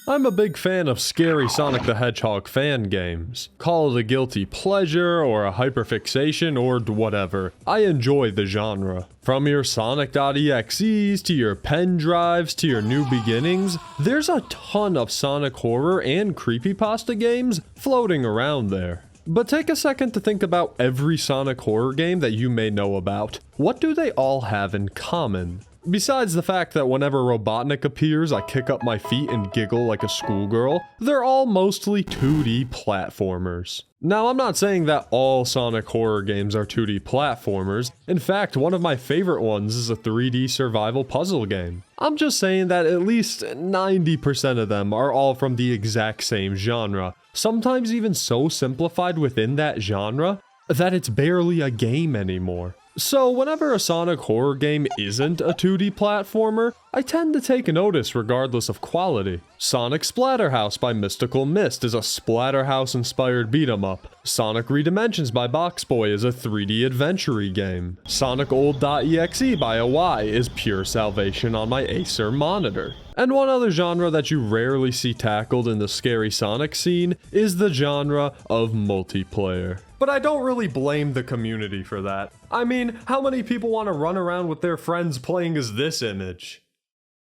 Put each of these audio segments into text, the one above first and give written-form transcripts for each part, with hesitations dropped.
I'm a big fan of scary Sonic the Hedgehog fan games. Call it a guilty pleasure or a hyperfixation or whatever. I enjoy the genre. From your Sonic.EXEs to your pen drives to your new beginnings, there's a ton of Sonic horror and creepypasta games floating around there. But take a second to think about every Sonic horror game that you may know about. What do they all have in common? Besides the fact that whenever Robotnik appears, I kick up my feet and giggle like a schoolgirl, they're all mostly 2D platformers. Now, I'm not saying that all Sonic horror games are 2D platformers. In fact, one of my favorite ones is a 3D survival puzzle game. I'm just saying that at least 90% of them are all from the exact same genre, sometimes even so simplified within that genre that it's barely a game anymore. So whenever a Sonic horror game isn't a 2D platformer, I tend to take notice regardless of quality. Sonic Splatterhouse by Mystical Mist is a Splatterhouse-inspired beat-em-up. Sonic Redimensions by Boxboy is a 3D adventure game. Sonic Old.EXE by Awai is pure salvation on my Acer monitor. And one other genre that you rarely see tackled in the scary Sonic scene is the genre of multiplayer. But I don't really blame the community for that. I mean, how many people want to run around with their friends playing as this image?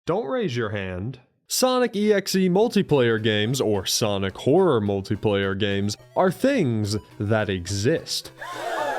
Don't raise your hand. Sonic.EXE multiplayer games, or Sonic horror multiplayer games, are things that exist.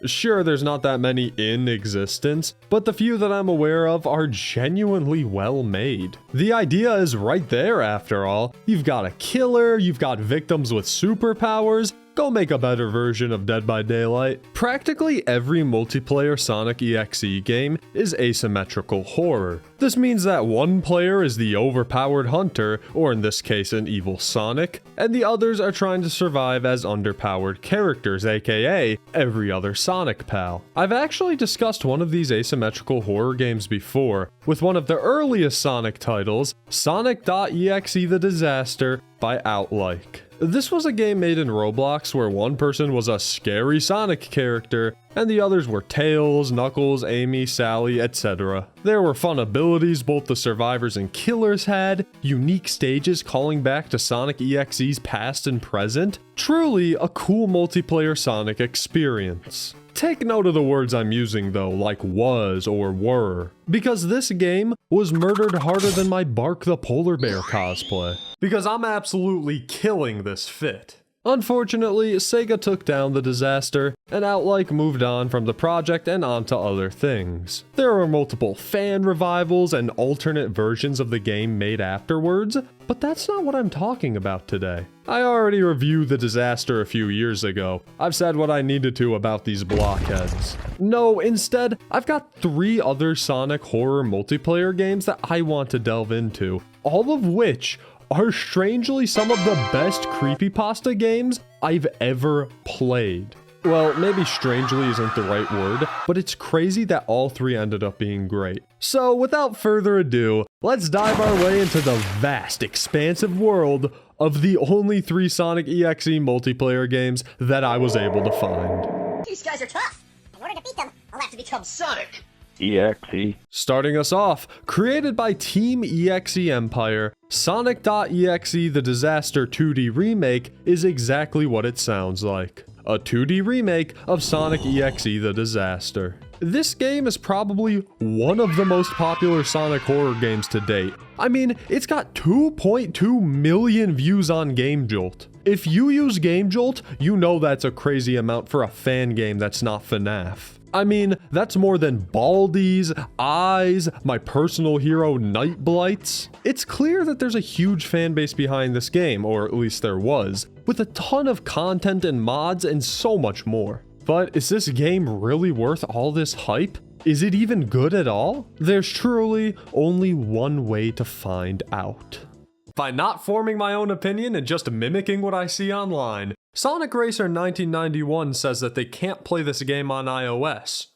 Sure, there's not that many in existence, but the few that I'm aware of are genuinely well made. The idea is right there after all. You've got a killer, you've got victims with superpowers. Go make a better version of Dead by Daylight. Practically every multiplayer Sonic.EXE game is asymmetrical horror. This means that one player is the overpowered hunter, or in this case an evil Sonic, and the others are trying to survive as underpowered characters, aka every other Sonic pal. I've actually discussed one of these asymmetrical horror games before, with one of the earliest Sonic titles, Sonic.EXE The Disaster by Outlike. This was a game made in Roblox where one person was a scary Sonic character, and the others were Tails, Knuckles, Amy, Sally, etc. There were fun abilities both the survivors and killers had, unique stages calling back to Sonic.EXE's past and present. Truly a cool multiplayer Sonic experience. Take note of the words I'm using though, like was or were, because this game was murdered harder than my Bark the Polar Bear cosplay. Because I'm absolutely killing this fit. Unfortunately, Sega took down The Disaster, and Outlike moved on from the project and on to other things. There were multiple fan revivals and alternate versions of the game made afterwards, but that's not what I'm talking about today. I already reviewed The Disaster a few years ago. I've said what I needed to about these blockheads. No, instead, I've got 3 other Sonic horror multiplayer games that I want to delve into, all of which are strangely some of the best creepypasta games I've ever played. Well, maybe strangely isn't the right word, but it's crazy that all 3 ended up being great. So without further ado, let's dive our way into the vast, expansive world of the only 3 Sonic.EXE multiplayer games that I was able to find. These guys are tough. In order to beat them, I'll have to become Sonic. EXE. Starting us off, created by Team EXE Empire, Sonic.EXE The Disaster 2D Remake is exactly what it sounds like. A 2D remake of Sonic.EXE The Disaster. This game is probably one of the most popular Sonic horror games to date. I mean, it's got 2.2 million views on GameJolt. If you use GameJolt, you know that's a crazy amount for a fan game that's not FNAF. I mean, that's more than Baldi's, Eyes, my personal hero Nightblights. It's clear that there's a huge fan base behind this game, or at least there was, with a ton of content and mods and so much more. But is this game really worth all this hype? Is it even good at all? There's truly only one way to find out. By not forming my own opinion and just mimicking what I see online, Sonic Racer 1991 says that they can't play this game on iOS.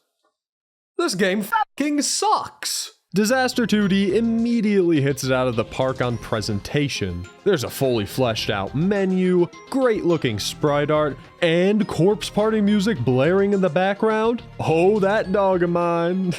This game f***ing sucks! Disaster 2D immediately hits it out of the park on presentation. There's a fully fleshed out menu, great looking sprite art, and corpse party music blaring in the background. Oh, that dog of mine.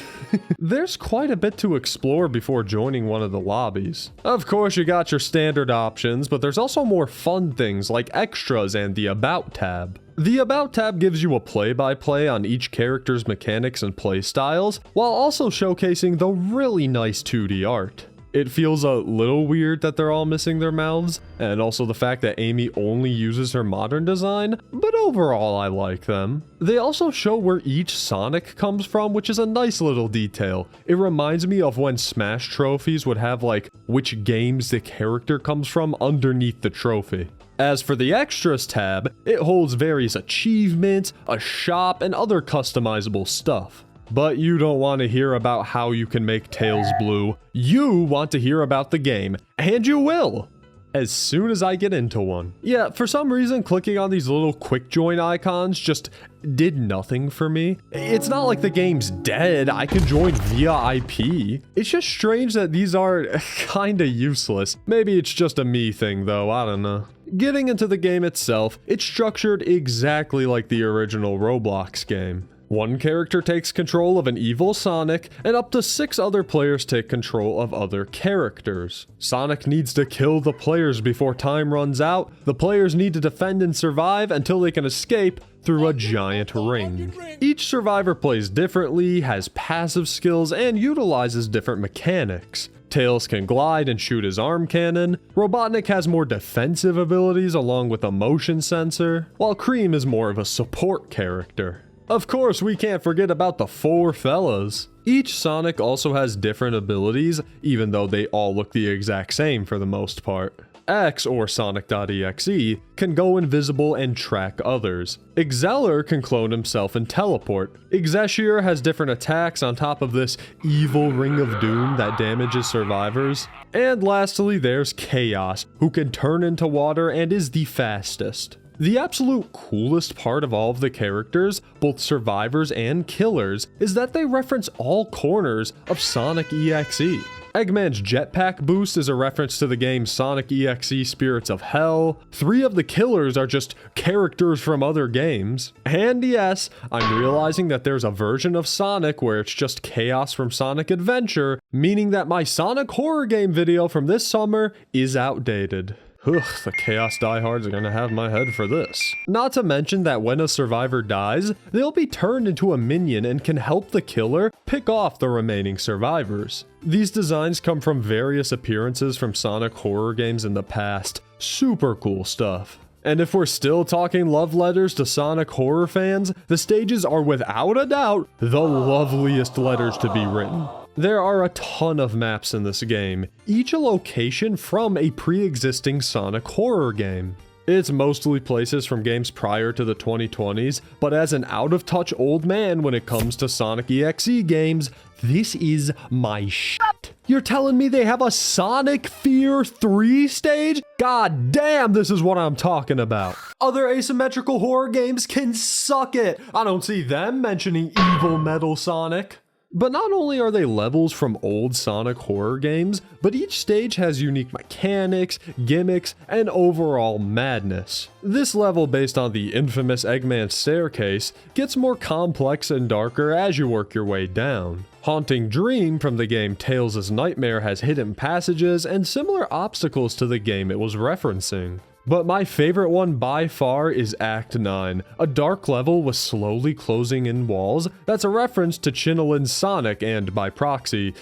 There's quite a bit to explore before joining one of the lobbies. Of course, you got your standard options, but there's also more fun things like extras and the About tab. The About tab gives you a play-by-play on each character's mechanics and playstyles, while also showcasing the really nice 2D art. It feels a little weird that they're all missing their mouths, and also the fact that Amy only uses her modern design, but overall I like them. They also show where each Sonic comes from, which is a nice little detail. It reminds me of when Smash trophies would have like which games the character comes from underneath the trophy. As for the Extras tab, it holds various achievements, a shop, and other customizable stuff. But you don't want to hear about how you can make Tails blue. You want to hear about the game, and you will! As soon as I get into one. Yeah, for some reason, clicking on these little quick join icons just did nothing for me. It's not like the game's dead, I can join via IP. It's just strange that these are kinda useless. Maybe it's just a me thing though, I don't know. Getting into the game itself, it's structured exactly like the original Roblox game. One character takes control of an evil Sonic, and up to 6 other players take control of other characters. Sonic needs to kill the players before time runs out. The players need to defend and survive until they can escape through a giant ring. Each survivor plays differently, has passive skills, and utilizes different mechanics. Tails can glide and shoot his arm cannon, Robotnik has more defensive abilities along with a motion sensor, while Cream is more of a support character. Of course, we can't forget about the 4 fellas. Each Sonic also has different abilities, even though they all look the exact same for the most part. X, or Sonic.EXE, can go invisible and track others. Exceller can clone himself and teleport. Exeshir has different attacks on top of this evil ring of doom that damages survivors. And lastly, there's Chaos, who can turn into water and is the fastest. The absolute coolest part of all of the characters, both survivors and killers, is that they reference all corners of Sonic.EXE. Eggman's jetpack boost is a reference to the game Sonic.EXE Spirits of Hell. 3 of the killers are just characters from other games. And yes, I'm realizing that there's a version of Sonic where it's just Chaos from Sonic Adventure, meaning that my Sonic horror game video from this summer is outdated. Ugh, the Chaos diehards are gonna have my head for this. Not to mention that when a survivor dies, they'll be turned into a minion and can help the killer pick off the remaining survivors. These designs come from various appearances from Sonic horror games in the past. Super cool stuff. And if we're still talking love letters to Sonic horror fans, the stages are without a doubt the loveliest letters to be written. There are a ton of maps in this game, each a location from a pre-existing Sonic horror game. It's mostly places from games prior to the 2020s, but as an out-of-touch old man when it comes to Sonic.EXE games, this is my shit. You're telling me they have a Sonic Fear 3 stage? God damn, this is what I'm talking about. Other asymmetrical horror games can suck it. I don't see them mentioning evil metal Sonic. But not only are they levels from old Sonic horror games, but each stage has unique mechanics, gimmicks, and overall madness. This level, based on the infamous Eggman staircase, gets more complex and darker as you work your way down. Haunting Dream from the game Tails' Nightmare has hidden passages and similar obstacles to the game it was referencing. But my favorite one by far is Act 9, a dark level with slowly closing in walls that's a reference to Chinolin's Sonic and, by proxy,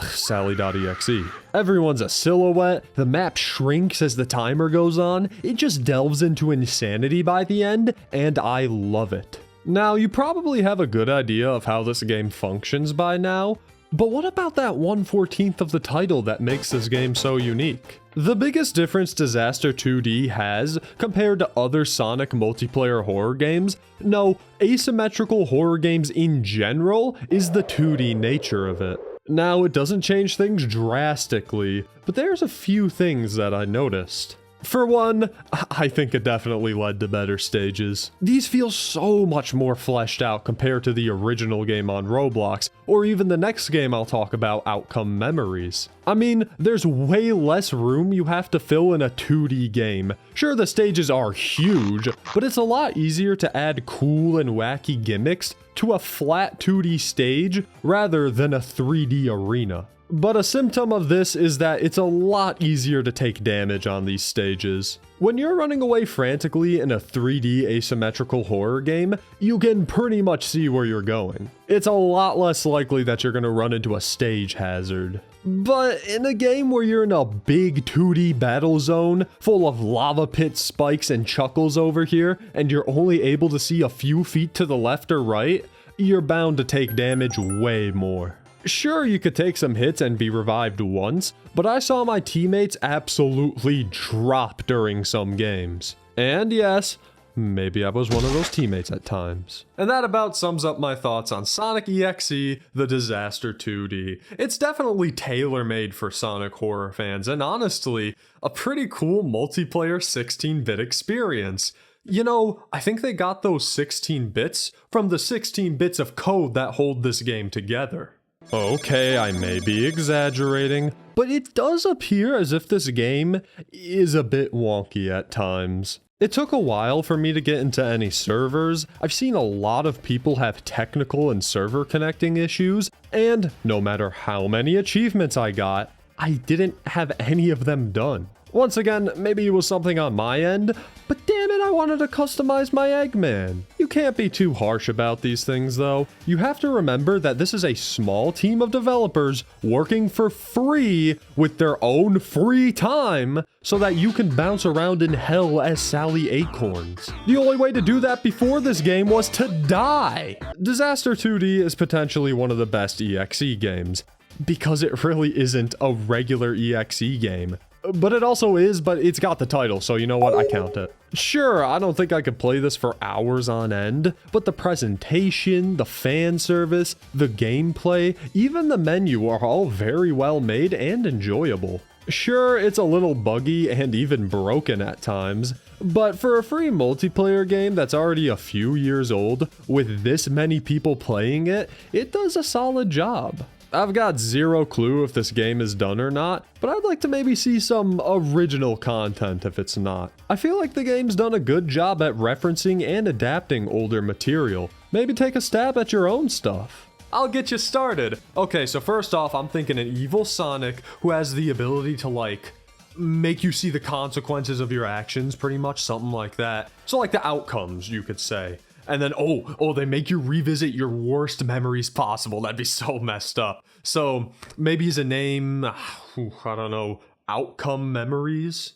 Sally.exe. Everyone's a silhouette, the map shrinks as the timer goes on, it just delves into insanity by the end, and I love it. Now, you probably have a good idea of how this game functions by now, but what about that 1/14 of the title that makes this game so unique? The biggest difference Disaster 2D has, compared to other Sonic multiplayer horror games, no, asymmetrical horror games in general, is the 2D nature of it. Now, it doesn't change things drastically, but there's a few things that I noticed. For one, I think it definitely led to better stages. These feel so much more fleshed out compared to the original game on Roblox, or even the next game I'll talk about, Outcome Memories. I mean, there's way less room you have to fill in a 2D game. Sure, the stages are huge, but it's a lot easier to add cool and wacky gimmicks to a flat 2D stage rather than a 3D arena. But a symptom of this is that it's a lot easier to take damage on these stages. When you're running away frantically in a 3D asymmetrical horror game, you can pretty much see where you're going. It's a lot less likely that you're going to run into a stage hazard. But in a game where you're in a big 2D battle zone full of lava pit spikes and chuckles over here, and you're only able to see a few feet to the left or right, you're bound to take damage way more. Sure, you could take some hits and be revived once, but I saw my teammates absolutely drop during some games. And yes, maybe I was one of those teammates at times. And that about sums up my thoughts on Sonic.EXE, the Disaster 2D. It's definitely tailor-made for Sonic horror fans, and honestly, a pretty cool multiplayer 16-bit experience. You know, I think they got those 16 bits from the 16 bits of code that hold this game together. Okay, I may be exaggerating, but it does appear as if this game is a bit wonky at times. It took a while for me to get into any servers. I've seen a lot of people have technical and server connecting issues, and no matter how many achievements I got, I didn't have any of them done. Once again, maybe it was something on my end, but damn it, I wanted to customize my Eggman. You can't be too harsh about these things though. You have to remember that this is a small team of developers working for free with their own free time so that you can bounce around in hell as Sally Acorns. The only way to do that before this game was to die. Disaster 2D is potentially one of the best EXE games because it really isn't a regular EXE game. But it also is, but it's got the title, so you know what, I count it. Sure, I don't think I could play this for hours on end, but the presentation, the fan service, the gameplay, even the menu are all very well made and enjoyable. Sure, it's a little buggy and even broken at times, but for a free multiplayer game that's already a few years old, with this many people playing it, it does a solid job. I've got zero clue if this game is done or not, but I'd like to maybe see some original content if it's not. I feel like the game's done a good job at referencing and adapting older material. Maybe take a stab at your own stuff. I'll get you started. Okay, so first off, I'm thinking an evil Sonic who has the ability to like make you see the consequences of your actions, pretty much something like that. So like the outcomes, you could say. And then, they make you revisit your worst memories possible. That'd be so messed up. So maybe as a name, I don't know, Outcome Memories?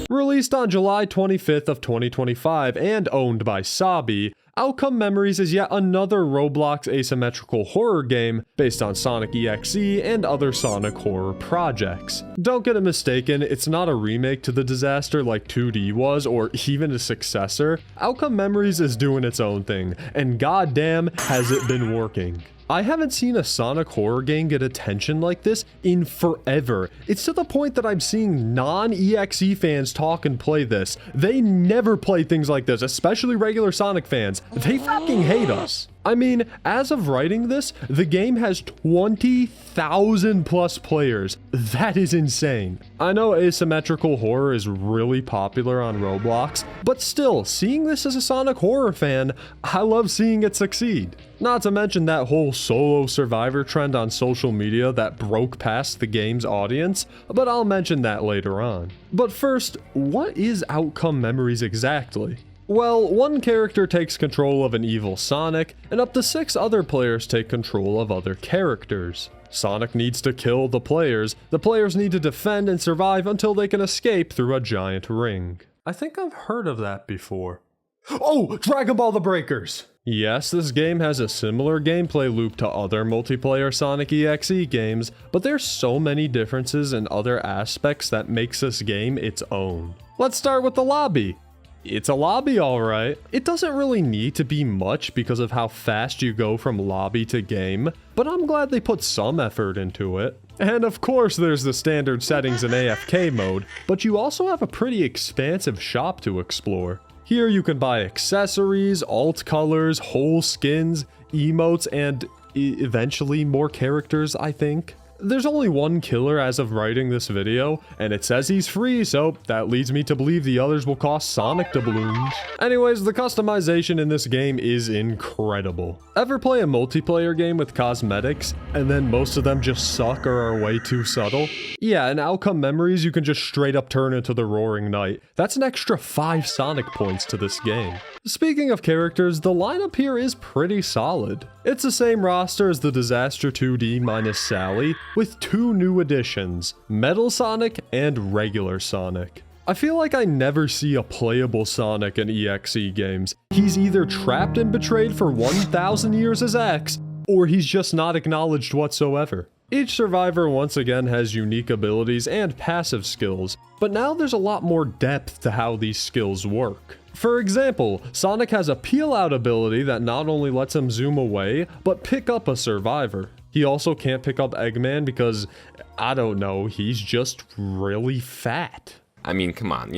Released on July 25th of 2025 and owned by Sabi, Outcome Memories is yet another Roblox asymmetrical horror game based on Sonic.EXE and other Sonic horror projects. Don't get it mistaken, it's not a remake to the Disaster like 2D was or even a successor. Outcome Memories is doing its own thing, and goddamn has it been working. I haven't seen a Sonic horror game get attention like this in forever. It's to the point that I'm seeing non-EXE fans talk and play this. They never play things like this, especially regular Sonic fans. They fucking hate us. I mean, as of writing this, the game has 20,000 plus players. That is insane. I know asymmetrical horror is really popular on Roblox, but still, seeing this as a Sonic horror fan, I love seeing it succeed. Not to mention that whole solo survivor trend on social media that broke past the game's audience, but I'll mention that later on. But first, what is Outcome Memories exactly? Well, one character takes control of an evil Sonic, and up to 6 other players take control of other characters. Sonic needs to kill the players need to defend and survive until they can escape through a giant ring. I think I've heard of that before. Oh, Dragon Ball: The Breakers! Yes, this game has a similar gameplay loop to other multiplayer Sonic.EXE games, but there's so many differences and other aspects that makes this game its own. Let's start with the lobby. It's a lobby, alright. It doesn't really need to be much because of how fast you go from lobby to game, but I'm glad they put some effort into it. And of course there's the standard settings in AFK mode, but you also have a pretty expansive shop to explore. Here you can buy accessories, alt colors, whole skins, emotes, and eventually more characters, I think. There's only one killer as of writing this video, and it says he's free, so that leads me to believe the others will cost Sonic doubloons. Anyways, the customization in this game is incredible. Ever play a multiplayer game with cosmetics, and then most of them just suck or are way too subtle? Yeah, in Outcome Memories, you can just straight up turn into the Roaring Knight. That's an extra 5 Sonic points to this game. Speaking of characters, the lineup here is pretty solid. It's the same roster as the Disaster 2D minus Sally, with 2 new additions, Metal Sonic and regular Sonic. I feel like I never see a playable Sonic in EXE games. He's either trapped and betrayed for 1,000 years as X, or he's just not acknowledged whatsoever. Each survivor once again has unique abilities and passive skills, but now there's a lot more depth to how these skills work. For example, Sonic has a peel out ability that not only lets him zoom away, but pick up a survivor. He also can't pick up Eggman because, I don't know, he's just really fat. I mean, come on,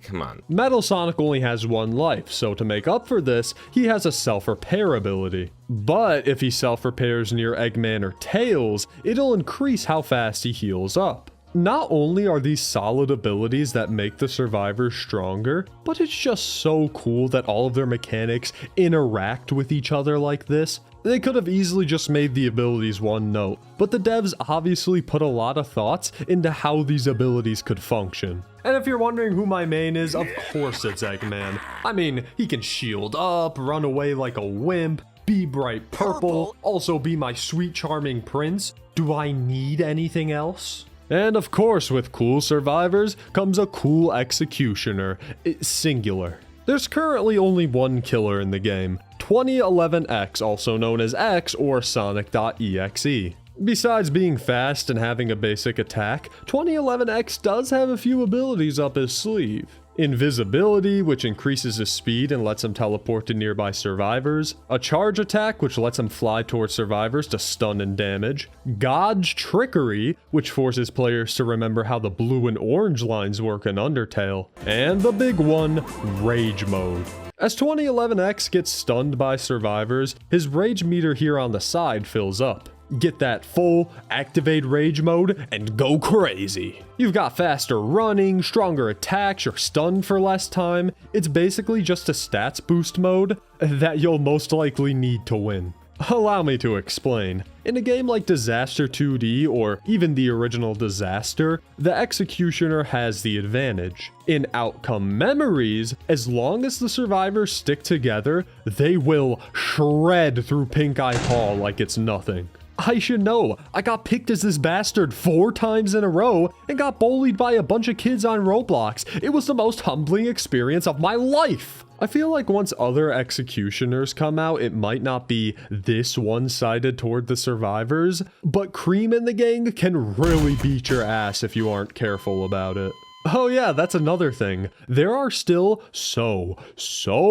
come on. Metal Sonic only has 1 life, so to make up for this, he has a self-repair ability. But if he self-repairs near Eggman or Tails, it'll increase how fast he heals up. Not only are these solid abilities that make the survivors stronger, but it's just so cool that all of their mechanics interact with each other like this. They could have easily just made the abilities one note, but the devs obviously put a lot of thoughts into how these abilities could function. And if you're wondering who my main is, of course it's Eggman. I mean, he can shield up, run away like a wimp, be bright purple, also be my sweet charming prince. Do I need anything else? And of course, with cool survivors comes a cool executioner, singular. There's currently only 1 killer in the game, 2011X, also known as X or Sonic.EXE. Besides being fast and having a basic attack, 2011X does have a few abilities up his sleeve. Invisibility, which increases his speed and lets him teleport to nearby survivors. A charge attack, which lets him fly towards survivors to stun and damage. God's Trickery, which forces players to remember how the blue and orange lines work in Undertale. And the big one, Rage Mode. As 2011X gets stunned by survivors, his rage meter here on the side fills up. Get that full, activate rage mode, and go crazy. You've got faster running, stronger attacks, you're stunned for less time. It's basically just a stats boost mode that you'll most likely need to win. Allow me to explain. In a game like Disaster 2D or even the original Disaster, the Executioner has the advantage. In Outcome Memories, as long as the survivors stick together, they will shred through Pink Eye Hall like it's nothing. I should know, I got picked as this bastard 4 times in a row and got bullied by a bunch of kids on Roblox. It was the most humbling experience of my life. I feel like once other executioners come out, it might not be this one-sided toward the survivors, but Cream and the gang can really beat your ass if you aren't careful about it. Oh yeah, that's another thing. There are still so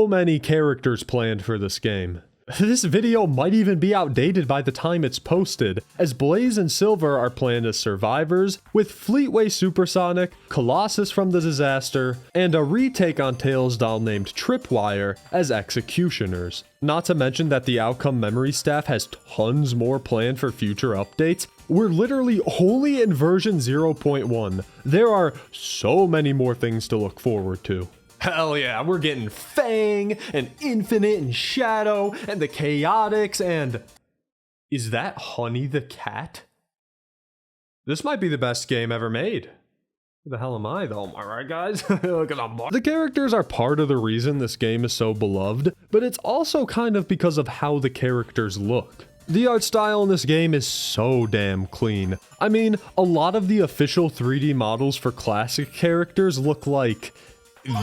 many characters planned for this game. This video might even be outdated by the time it's posted, as Blaze and Silver are planned as survivors, with Fleetway Supersonic, Colossus from the Disaster, and a retake on Tails doll named Tripwire as executioners. Not to mention that the Outcome Memory staff has tons more planned for future updates. We're literally only in version 0.1. There are so many more things to look forward to. Hell yeah, we're getting Fang, and Infinite, and Shadow, and the Chaotix, and... Is that Honey the Cat? This might be the best game ever made. Who the hell am I though, am I right guys? Look at them. The characters are part of the reason this game is so beloved, but it's also kind of because of how the characters look. The art style in this game is so damn clean. I mean, a lot of the official 3D models for classic characters look like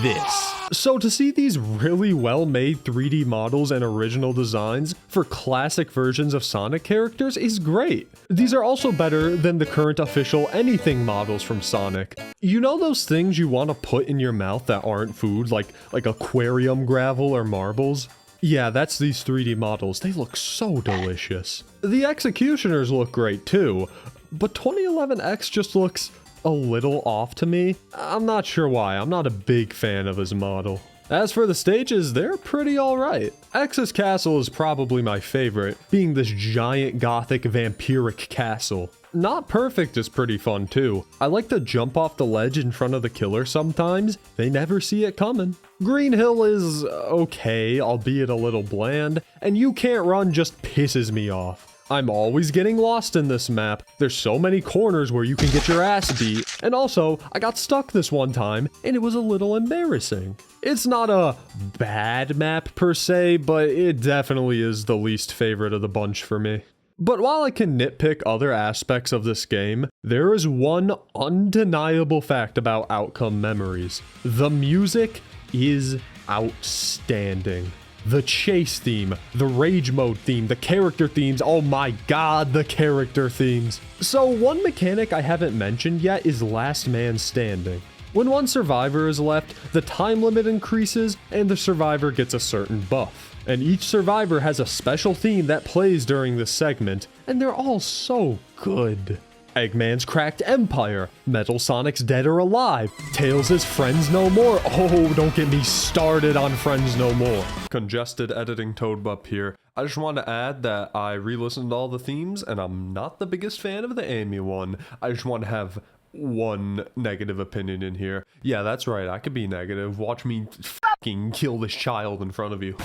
this. So to see these really well-made 3D models and original designs for classic versions of Sonic characters is great. These are also better than the current official anything models from Sonic. You know those things you want to put in your mouth that aren't food, like aquarium gravel or marbles? Yeah, that's these 3D models. They look so delicious. The executioners look great too, but 2011X just looks a little off to me. I'm not sure why. I'm not a big fan of his model. As for the stages, they're pretty alright. X's castle is probably my favorite, being this giant gothic vampiric castle. Not Perfect is pretty fun too. I like to jump off the ledge in front of the killer sometimes. They never see it coming. Green Hill is okay, albeit a little bland, and You Can't Run just pisses me off. I'm always getting lost in this map. There's so many corners where you can get your ass beat. And also, I got stuck this one time, and it was a little embarrassing. It's not a bad map per se, but it definitely is the least favorite of the bunch for me. But while I can nitpick other aspects of this game, there is one undeniable fact about Outcome Memories. The music is outstanding. The chase theme, the rage mode theme, the character themes, oh my god, the character themes. So one mechanic I haven't mentioned yet is Last Man Standing. When one survivor is left, the time limit increases and the survivor gets a certain buff. And each survivor has a special theme that plays during this segment, and they're all so good. Eggman's Cracked Empire, Metal Sonic's Dead or Alive, Tails' Friends No More. Oh, don't get me started on Friends No More. Congested editing Toadbup here. I just want to add that I re-listened to all the themes, and I'm not the biggest fan of the Amy one. I just want to have one negative opinion in here. Yeah, that's right, I could be negative. Watch me fucking kill this child in front of you.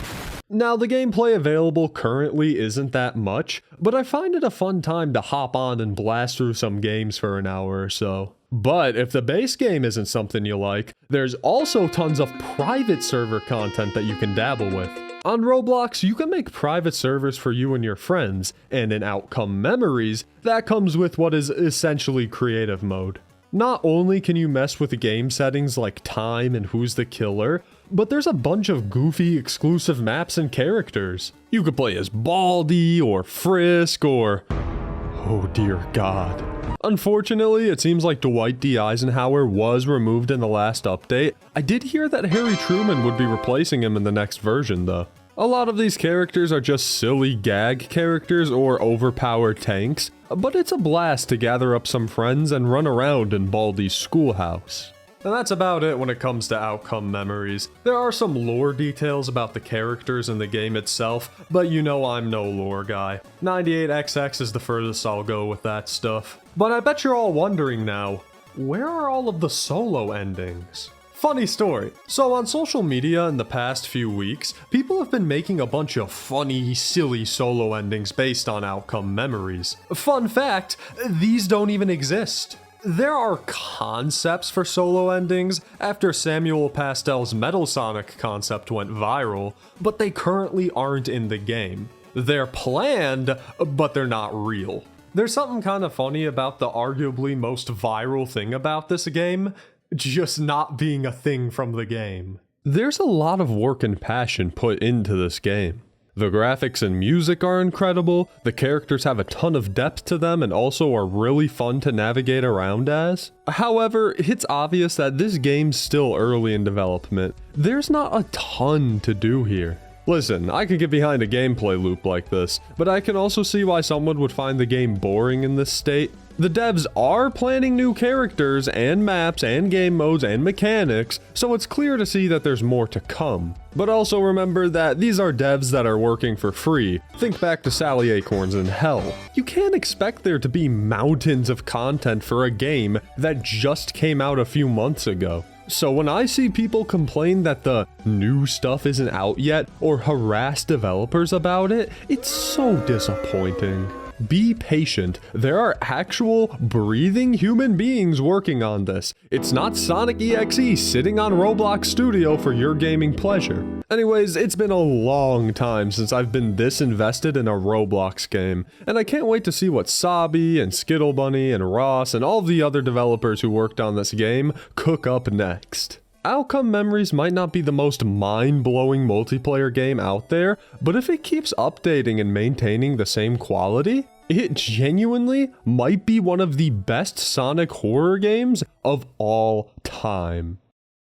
Now, the gameplay available currently isn't that much, but I find it a fun time to hop on and blast through some games for an hour or so. But if the base game isn't something you like, there's also tons of private server content that you can dabble with. On Roblox, you can make private servers for you and your friends, and in Outcome Memories, that comes with what is essentially creative mode. Not only can you mess with the game settings like time and who's the killer, but there's a bunch of goofy exclusive maps and characters. You could play as Baldi or Frisk or... oh dear god. Unfortunately, it seems like Dwight D. Eisenhower was removed in the last update. I did hear that Harry Truman would be replacing him in the next version though. A lot of these characters are just silly gag characters or overpowered tanks, but it's a blast to gather up some friends and run around in Baldi's schoolhouse. And that's about it when it comes to Outcome Memories. There are some lore details about the characters in the game itself, but you know I'm no lore guy. 98XX is the furthest I'll go with that stuff. But I bet you're all wondering now, where are all of the solo endings? Funny story. So on social media in the past few weeks, people have been making a bunch of funny, silly solo endings based on Outcome Memories. Fun fact, these don't even exist. There are concepts for solo endings after Samuel Pastel's Metal Sonic concept went viral, but they currently aren't in the game. They're planned, but they're not real. There's something kind of funny about the arguably most viral thing about this game, just not being a thing from the game. There's a lot of work and passion put into this game. The graphics and music are incredible, the characters have a ton of depth to them and also are really fun to navigate around as. However, it's obvious that this game's still early in development. There's not a ton to do here. Listen, I could get behind a gameplay loop like this, but I can also see why someone would find the game boring in this state. The devs are planning new characters and maps and game modes and mechanics, so it's clear to see that there's more to come. But also remember that these are devs that are working for free. Think back to Sally Acorns and Hell. You can't expect there to be mountains of content for a game that just came out a few months ago. So when I see people complain that the new stuff isn't out yet or harass developers about it, it's so disappointing. Be patient. There are actual, breathing human beings working on this. It's not Sonic.EXE sitting on Roblox Studio for your gaming pleasure. Anyways, it's been a long time since I've been this invested in a Roblox game, and I can't wait to see what Sabi and Skittle Bunny and Ross and all the other developers who worked on this game cook up next. Outcome Memories might not be the most mind-blowing multiplayer game out there, but if it keeps updating and maintaining the same quality, it genuinely might be one of the best Sonic horror games of all time.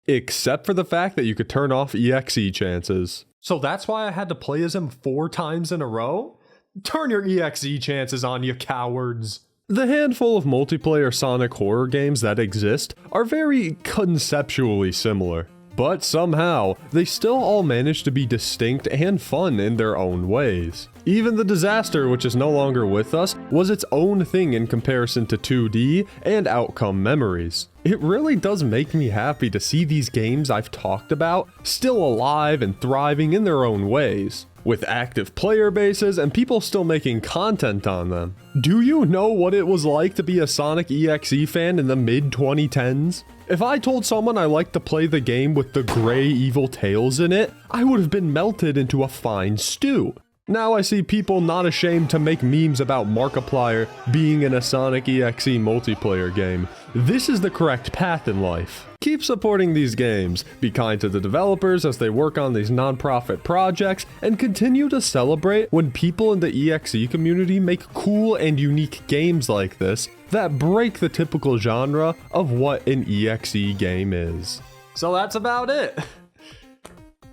Except for the fact that you could turn off EXE chances. So that's why I had to play as him 4 times in a row? Turn your EXE chances on, you cowards. The handful of multiplayer Sonic horror games that exist are very conceptually similar, but somehow they still all manage to be distinct and fun in their own ways. Even The Disaster, which is no longer with us, was its own thing in comparison to 2D and Outcome Memories. It really does make me happy to see these games I've talked about still alive and thriving in their own ways, with active player bases and people still making content on them. Do you know what it was like to be a Sonic.EXE fan in the mid-2010s? If I told someone I liked to play the game with the gray evil tails in it, I would have been melted into a fine stew. Now I see people not ashamed to make memes about Markiplier being in a Sonic.EXE multiplayer game. This is the correct path in life. Keep supporting these games, be kind to the developers as they work on these non-profit projects, and continue to celebrate when people in the EXE community make cool and unique games like this that break the typical genre of what an EXE game is. So that's about it.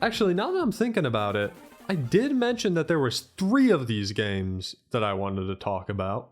Actually, now that I'm thinking about it, I did mention that there was 3 of these games that I wanted to talk about.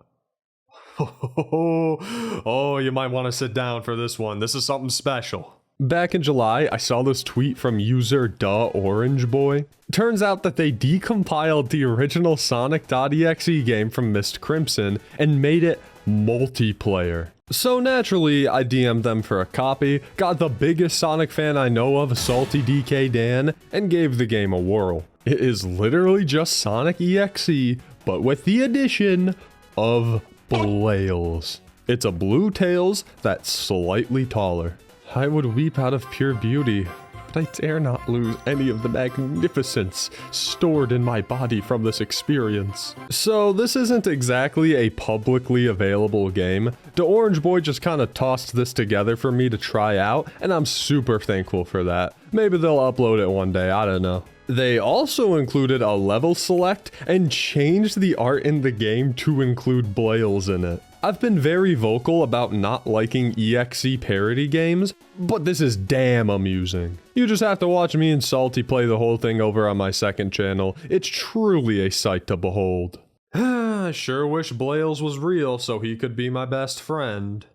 Oh, you might want to sit down for this one. This is something special. Back in July, I saw this tweet from user @OrangeBoy. Turns out that they decompiled the original Sonic.EXE game from Mist Crimson and made it multiplayer. So naturally, I DM'd them for a copy, got the biggest Sonic fan I know of, Salty DK Dan, and gave the game a whirl. It is literally just Sonic.EXE, but with the addition of Blails. It's a blue tails that's slightly taller. I would weep out of pure beauty, but I dare not lose any of the magnificence stored in my body from this experience. So this isn't exactly a publicly available game. @OrangeBoy just kind of tossed this together for me to try out, and I'm super thankful for that. Maybe they'll upload it one day, I don't know. They also included a level select and changed the art in the game to include Blails in it. I've been very vocal about not liking EXE parody games, but this is damn amusing. You just have to watch me and Salty play the whole thing over on my second channel. It's truly a sight to behold. I sure wish Blails was real so he could be my best friend.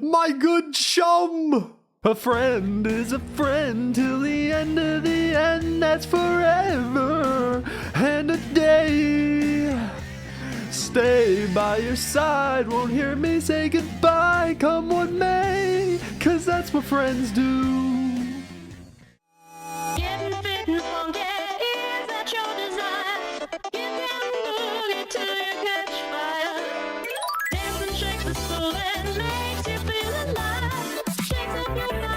My good chum! A friend is a friend till the end of the end, that's forever and a day. Stay by your side, won't hear me say goodbye, come what may, 'cause that's what friends do. Getting fit and funky, is that your desire? Get down and boogie till you catch fire. Dancing shakes the soul and makes you feel alive. Shakes up your